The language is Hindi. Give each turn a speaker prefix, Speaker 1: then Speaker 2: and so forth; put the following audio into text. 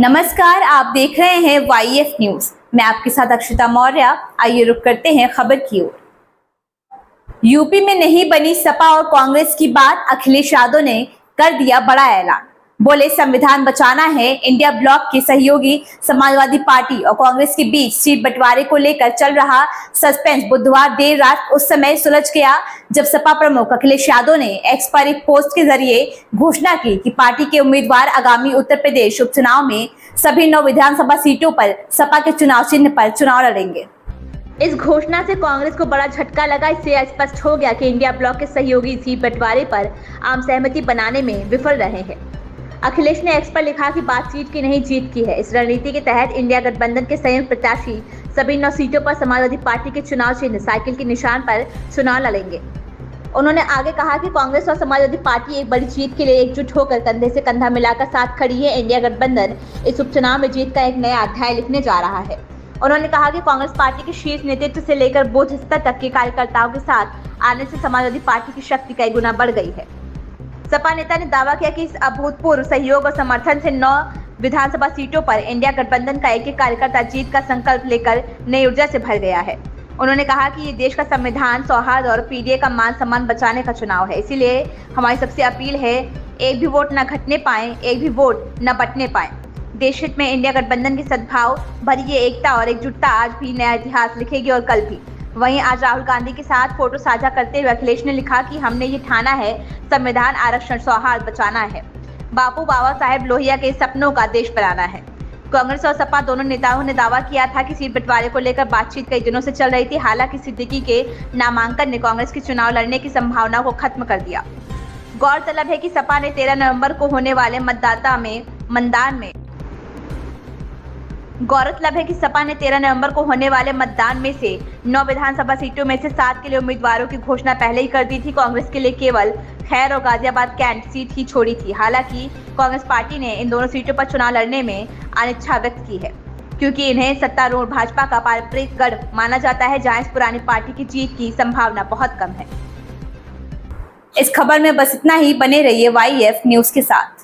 Speaker 1: नमस्कार, आप देख रहे हैं YF न्यूज। मैं आपके साथ अक्षिता मौर्य। आइए रुक करते हैं खबर की ओर। यूपी में नहीं बनी सपा और कांग्रेस की बात, अखिलेश यादव ने कर दिया बड़ा ऐलान। बोले, संविधान बचाना है। इंडिया ब्लॉक के सहयोगी समाजवादी पार्टी और कांग्रेस के बीच सीट बंटवारे को लेकर चल रहा सस्पेंस बुधवार देर रात उस समय सुलझ गया जब सपा प्रमुख अखिलेश यादव ने एक्स पर एक पोस्ट के जरिए घोषणा की कि पार्टी के उम्मीदवार आगामी उत्तर प्रदेश उपचुनाव में सभी 9 विधानसभा सीटों पर सपा के चुनाव चिन्ह पर चुनाव लड़ेंगे। इस घोषणा से कांग्रेस को बड़ा झटका लगा। इससे स्पष्ट हो गया कि इंडिया ब्लॉक के सहयोगी सीट बंटवारे पर आम सहमति बनाने में विफल रहे हैं। अखिलेश ने एक्स पर लिखा कि बातचीत की नहीं, जीत की है। इस रणनीति के तहत इंडिया गठबंधन के संयुक्त प्रत्याशी सभी 9 सीटों पर समाजवादी पार्टी के चुनाव चिन्ह साइकिल के निशान पर चुनाव लड़ेंगे। उन्होंने आगे कहा कि कांग्रेस और समाजवादी पार्टी एक बड़ी जीत के लिए एकजुट होकर कंधे से कंधा मिलाकर साथ खड़ी है। इंडिया गठबंधन इस उपचुनाव में जीत का एक नया अध्याय लिखने जा रहा है। उन्होंने कहा कि कांग्रेस पार्टी के शीर्ष नेतृत्व से लेकर बूथ स्तर तक के कार्यकर्ताओं के साथ आने से समाजवादी पार्टी की शक्ति कई गुना बढ़ गई है। सपा नेता ने दावा किया कि इस अभूतपूर्व सहयोग और समर्थन से 9 विधानसभा सीटों पर इंडिया गठबंधन का एक कार्यकर्ता जीत का संकल्प लेकर नई ऊर्जा से भर गया है। उन्होंने कहा कि ये देश का संविधान, सौहार्द और पीडीए का मान सम्मान बचाने का चुनाव है। इसीलिए हमारी सबसे अपील है, एक भी वोट न घटने पाए, एक भी वोट न बंटने पाए। देश हित में इंडिया गठबंधन की सद्भाव भरी ये एकता और एकजुटता आज भी नया इतिहास लिखेगी और कल भी। वहीं आज राहुल गांधी के साथ फोटो साझा करते हुए अखिलेश ने लिखा कि हमने ये ठाना है, संविधान, आरक्षण, सौहार्द बचाना है। बापू बाबा साहेब लोहिया के सपनों का देश बनाना है। कांग्रेस और सपा दोनों नेताओं ने दावा किया था कि सीट बंटवारे को लेकर बातचीत कई दिनों से चल रही थी। हालांकि सिद्दीकी के नामांकन ने कांग्रेस के चुनाव लड़ने की संभावना को खत्म कर दिया। गौरतलब है कि सपा ने 13 नवंबर को होने वाले मतदान में से 9 विधानसभा सीटों में से 7 के लिए उम्मीदवारों की घोषणा पहले ही कर दी थी। कांग्रेस के लिए केवल खैर और गाजियाबाद कैंट सीट ही छोड़ी थी। हालांकि कांग्रेस पार्टी ने इन दोनों सीटों पर चुनाव लड़ने में अनिच्छा व्यक्त की है, क्योंकि इन्हें सत्तारूढ़ भाजपा का पारंपरिक गढ़ माना जाता है, जहां इस पुरानी पार्टी की जीत की संभावना बहुत कम है। इस खबर में बस इतना ही। बने रहिए YF न्यूज के साथ।